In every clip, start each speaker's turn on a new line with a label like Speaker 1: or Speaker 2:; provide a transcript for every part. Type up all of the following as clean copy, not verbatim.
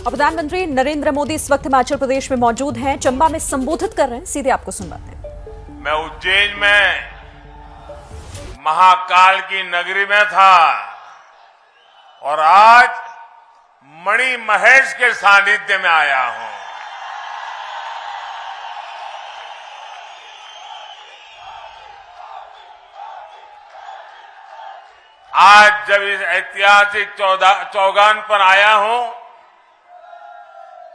Speaker 1: प्रधानमंत्री नरेंद्र मोदी इस वक्त हिमाचल प्रदेश में मौजूद हैं, चंबा में संबोधित कर रहे हैं। सीधे आपको सुनवाते हैं।
Speaker 2: मैं उज्जैन में महाकाल की नगरी में था और आज मणि महेश के सानिध्य में आया हूं। आज जब इस ऐतिहासिक चौगान पर आया हूं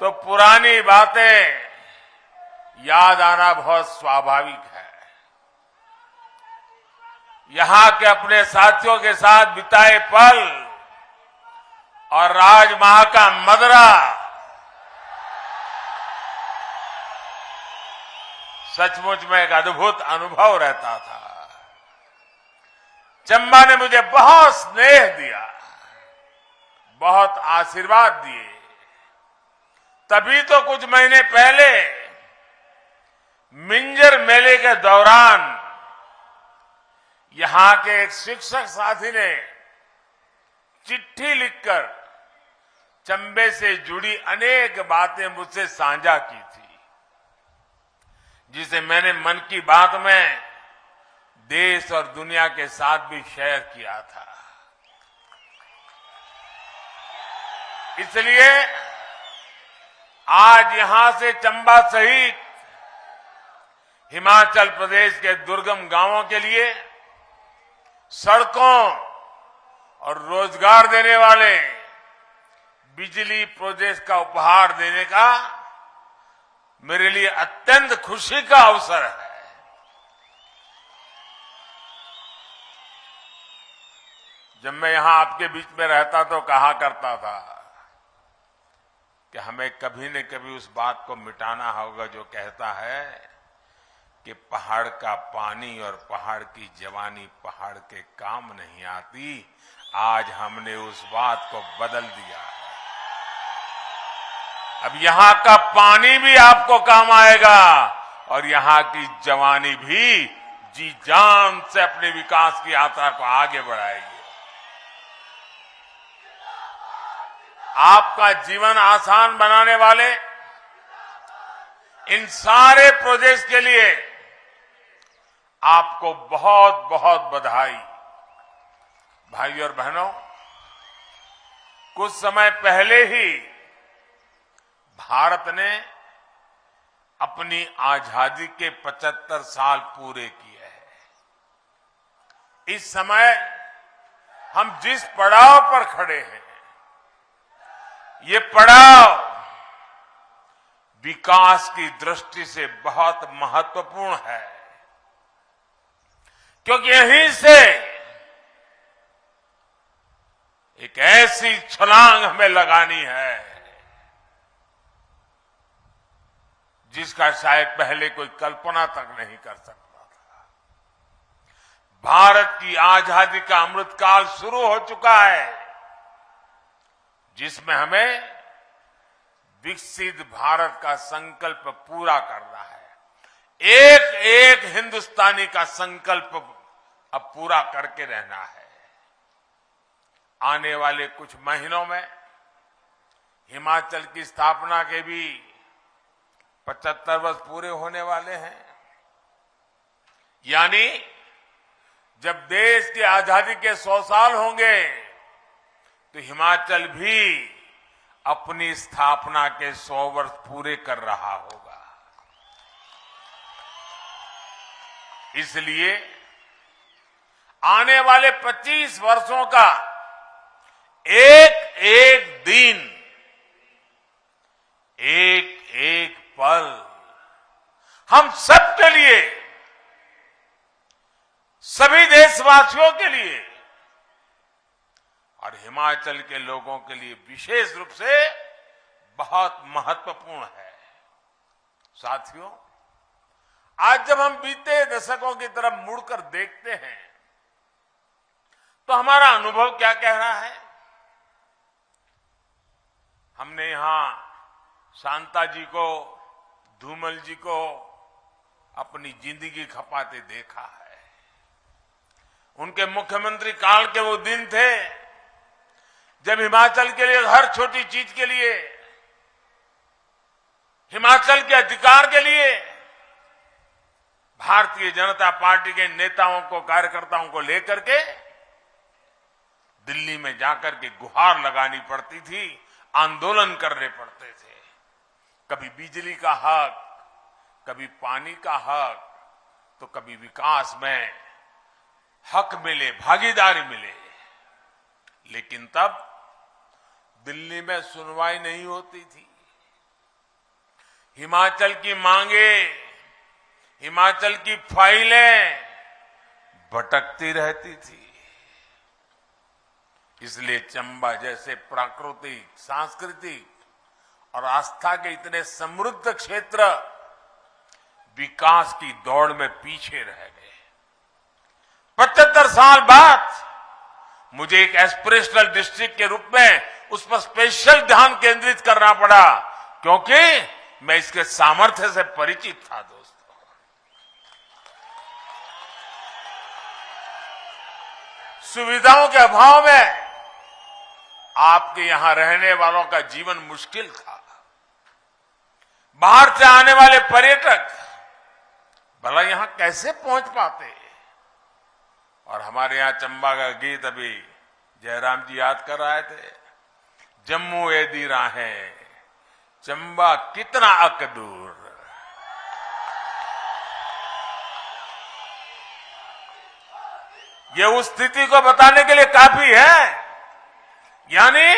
Speaker 2: तो पुरानी बातें याद आना बहुत स्वाभाविक है। यहां के अपने साथियों के साथ बिताए पल और राजमहल का मदरा सचमुच में एक अद्भुत अनुभव रहता था। चंबा ने मुझे बहुत स्नेह दिया, बहुत आशीर्वाद दिए। तभी तो कुछ महीने पहले मिंजर मेले के दौरान यहां के एक शिक्षक साथी ने चिट्ठी लिखकर चंबे से जुड़ी अनेक बातें मुझसे साझा की थी, जिसे मैंने मन की बात में देश और दुनिया के साथ भी शेयर किया था। इसलिए आज यहां से चंबा सहित हिमाचल प्रदेश के दुर्गम गांवों के लिए सड़कों और रोजगार देने वाले बिजली प्रोजेक्ट का उपहार देने का मेरे लिए अत्यंत खुशी का अवसर है। जब मैं यहां आपके बीच में रहता तो कहा करता था कि हमें कभी न कभी उस बात को मिटाना होगा जो कहता है कि पहाड़ का पानी और पहाड़ की जवानी पहाड़ के काम नहीं आती। आज हमने उस बात को बदल दिया है। अब यहां का पानी भी आपको काम आएगा और यहां की जवानी भी जी जान से अपने विकास की यात्रा को आगे बढ़ाएगी। आपका जीवन आसान बनाने वाले इन सारे प्रोजेक्ट्स के लिए आपको बहुत बहुत बधाई। भाइयों और बहनों, कुछ समय पहले ही भारत ने अपनी आजादी के 75 साल पूरे किए हैं। इस समय हम जिस पड़ाव पर खड़े हैं, ये पड़ाव विकास की दृष्टि से बहुत महत्वपूर्ण है, क्योंकि यहीं से एक ऐसी छलांग हमें लगानी है जिसका शायद पहले कोई कल्पना तक नहीं कर सकता था। भारत की आजादी का अमृतकाल शुरू हो चुका है, जिसमें हमें विकसित भारत का संकल्प पूरा करना है। एक एक हिंदुस्तानी का संकल्प अब पूरा करके रहना है। आने वाले कुछ महीनों में हिमाचल की स्थापना के भी 75 वर्ष पूरे होने वाले हैं। यानी जब देश की आजादी के 100 साल होंगे तो हिमाचल भी अपनी स्थापना के 100 वर्ष पूरे कर रहा होगा। इसलिए आने वाले 25 वर्षों का एक एक दिन, एक एक पल हम सबके लिए, सभी देशवासियों के लिए और हिमाचल के लोगों के लिए विशेष रूप से बहुत महत्वपूर्ण है। साथियों, आज जब हम बीते दशकों की तरफ मुड़कर देखते हैं तो हमारा अनुभव क्या कह रहा है? हमने यहां शांता जी को, धूमल जी को अपनी जिंदगी खपाते देखा है। उनके मुख्यमंत्री काल के वो दिन थे जब हिमाचल के लिए हर छोटी चीज के लिए हिमाचल के अधिकार के लिए भारतीय जनता पार्टी के नेताओं को, कार्यकर्ताओं को लेकर के दिल्ली में जाकर के गुहार लगानी पड़ती थी, आंदोलन करने पड़ते थे। कभी बिजली का हक, कभी पानी का हक, तो कभी विकास में हक मिले, भागीदारी मिले। लेकिन तब दिल्ली में सुनवाई नहीं होती थी। हिमाचल की मांगे, हिमाचल की फाइलें भटकती रहती थी। इसलिए चंबा जैसे प्राकृतिक, सांस्कृतिक और आस्था के इतने समृद्ध क्षेत्र विकास की दौड़ में पीछे रह गए। 75 साल बाद मुझे एक एस्पिरेशनल डिस्ट्रिक्ट के रूप में उस पर स्पेशल ध्यान केंद्रित करना पड़ा, क्योंकि मैं इसके सामर्थ्य से परिचित था। दोस्तों, सुविधाओं के अभाव में आपके यहां रहने वालों का जीवन मुश्किल था। बाहर से आने वाले पर्यटक भला यहां कैसे पहुंच पाते। और हमारे यहां चंबा का गीत अभी जयराम जी याद कर रहे थे, जम्मू एदी राहें चंबा कितना अक दूर। ये उस स्थिति को बताने के लिए काफी है। यानी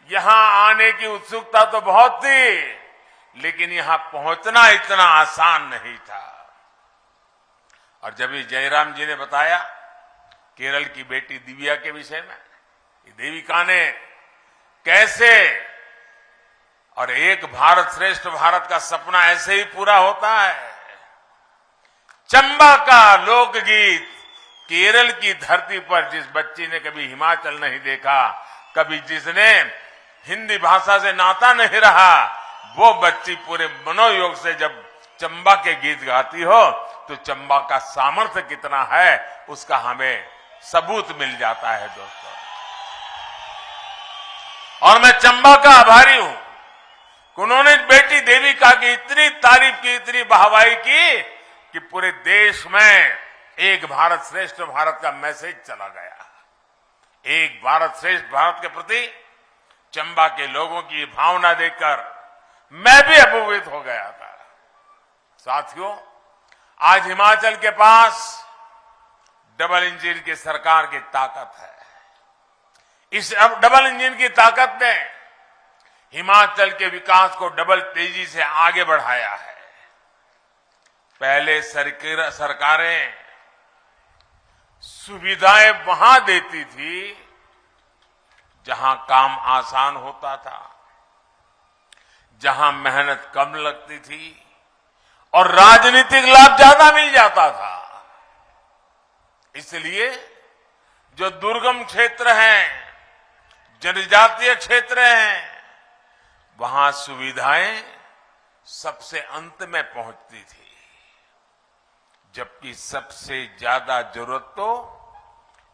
Speaker 2: यहां आने की उत्सुकता तो बहुत थी, लेकिन यहां पहुंचना इतना आसान नहीं था। और जब ये जयराम जी ने बताया केरल की बेटी दिव्या के विषय में, देविका ने कैसे, और एक भारत श्रेष्ठ भारत का सपना ऐसे ही पूरा होता है। चंबा का लोकगीत केरल की धरती पर जिस बच्ची ने कभी हिमाचल नहीं देखा, कभी जिसने हिंदी भाषा से नाता नहीं रहा, वो बच्ची पूरे मनोयोग से जब चंबा के गीत गाती हो तो चंबा का सामर्थ्य कितना है उसका हमें सबूत मिल जाता है। दोस्तों, और मैं चंबा का आभारी हूं कि उन्होंने बेटी देविका की इतनी तारीफ की, इतनी वाहवाही की कि पूरे देश में एक भारत श्रेष्ठ भारत का मैसेज चला गया। एक भारत श्रेष्ठ भारत के प्रति चंबा के लोगों की भावना देखकर मैं भी अभिभूत हो गया था। साथियों, आज हिमाचल के पास डबल इंजन की सरकार की ताकत है। इस डबल इंजन की ताकत ने हिमाचल के विकास को डबल तेजी से आगे बढ़ाया है। पहले सरकारें सुविधाएं वहां देती थी जहां काम आसान होता था, जहां मेहनत कम लगती थी और राजनीतिक लाभ ज्यादा मिल जाता था। इसलिए जो दुर्गम क्षेत्र हैं, जनजातीय क्षेत्र हैं, वहां सुविधाएं सबसे अंत में पहुंचती थी, जबकि सबसे ज्यादा जरूरत तो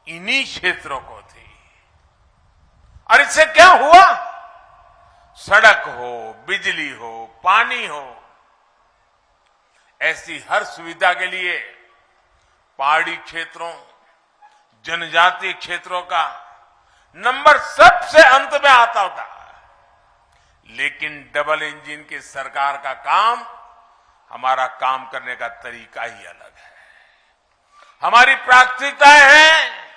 Speaker 2: इन्हीं क्षेत्रों को थी। और इससे क्या हुआ? सड़क हो, बिजली हो, पानी हो, ऐसी हर सुविधा के लिए पहाड़ी क्षेत्रों, जनजातीय क्षेत्रों का नंबर सबसे अंत में आता था। लेकिन डबल इंजन की सरकार का काम, हमारा काम करने का तरीका ही अलग है। हमारी प्राथमिकताएं हैं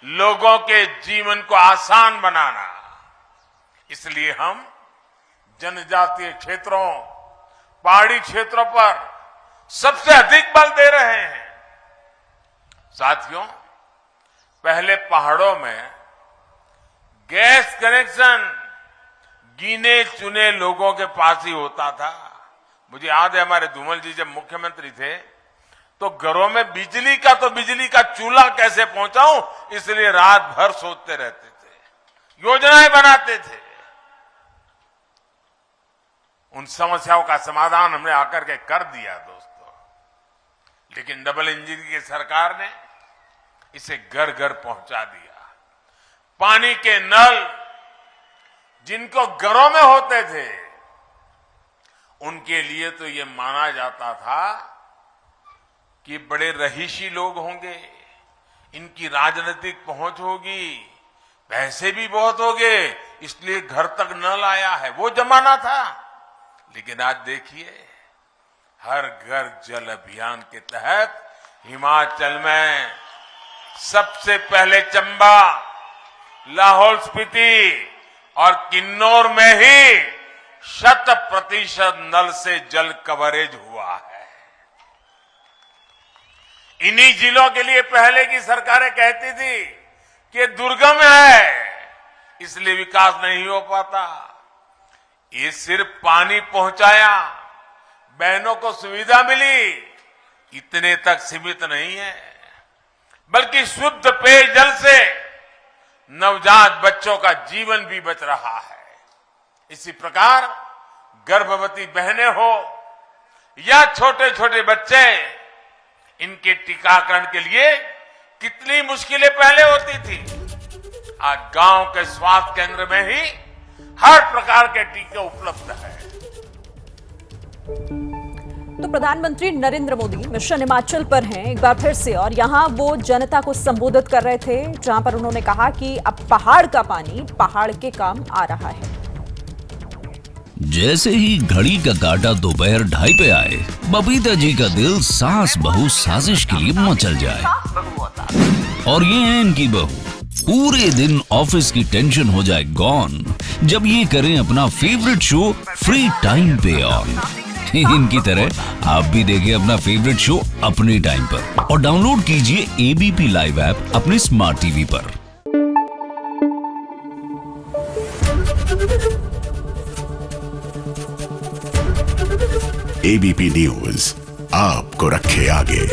Speaker 2: लोगों के जीवन को आसान बनाना। इसलिए हम जनजातीय क्षेत्रों, पहाड़ी क्षेत्रों पर सबसे अधिक बल दे रहे हैं। साथियों, पहले पहाड़ों में गैस कनेक्शन गिने चुने लोगों के पास ही होता था। मुझे याद है हमारे धूमल जी जब मुख्यमंत्री थे तो घरों में बिजली का चूल्हा कैसे पहुंचाऊं, इसलिए रात भर सोचते रहते थे, योजनाएं बनाते थे। उन समस्याओं का समाधान हमने आकर के कर दिया दोस्तों। लेकिन डबल इंजन की सरकार ने इसे घर घर पहुंचा दिया। पानी के नल जिनको घरों में होते थे, उनके लिए तो ये माना जाता था कि बड़े रहीशी लोग होंगे, इनकी राजनीतिक पहुंच होगी, पैसे भी बहुत होंगे, इसलिए घर तक न लाया है, वो जमाना था। लेकिन आज देखिए, हर घर जल अभियान के तहत हिमाचल में सबसे पहले चंबा, लाहौल स्पीति और किन्नौर में ही 100% नल से जल कवरेज हुआ है। इन्हीं जिलों के लिए पहले की सरकारें कहती थी कि दुर्गम है, इसलिए विकास नहीं हो पाता। ये सिर्फ पानी पहुंचाया, बहनों को सुविधा मिली, इतने तक सीमित नहीं है, बल्कि शुद्ध पेयजल से नवजात बच्चों का जीवन भी बच रहा है। इसी प्रकार गर्भवती बहनें हो या छोटे छोटे बच्चे, इनके टीकाकरण के लिए कितनी मुश्किलें पहले होती थी। आज गांव के स्वास्थ्य केंद्र में ही हर प्रकार के टीके उपलब्ध है।
Speaker 1: तो प्रधानमंत्री नरेंद्र मोदी मिशन हिमाचल पर हैं एक बार फिर से, और यहां वो जनता को संबोधित कर रहे थे, जहां पर उन्होंने कहा कि अब पहाड़ का पानी पहाड़ के काम आ रहा है।
Speaker 3: जैसे ही घड़ी का काटा दोपहर 2:30 पे आए, बबीता जी का दिल सास बहू साजिश के लिए मचल जाए। और ये है इनकी बहू, पूरे दिन ऑफिस की टेंशन हो जाए गॉन जब ये करें अपना फेवरेट शो फ्री टाइम पे ऑन। इनकी तरह आप भी देखें अपना फेवरेट शो अपने टाइम पर और डाउनलोड कीजिए एबीपी लाइव ऐप अपने स्मार्ट टीवी पर।
Speaker 4: एबीपी न्यूज आपको रखे आगे।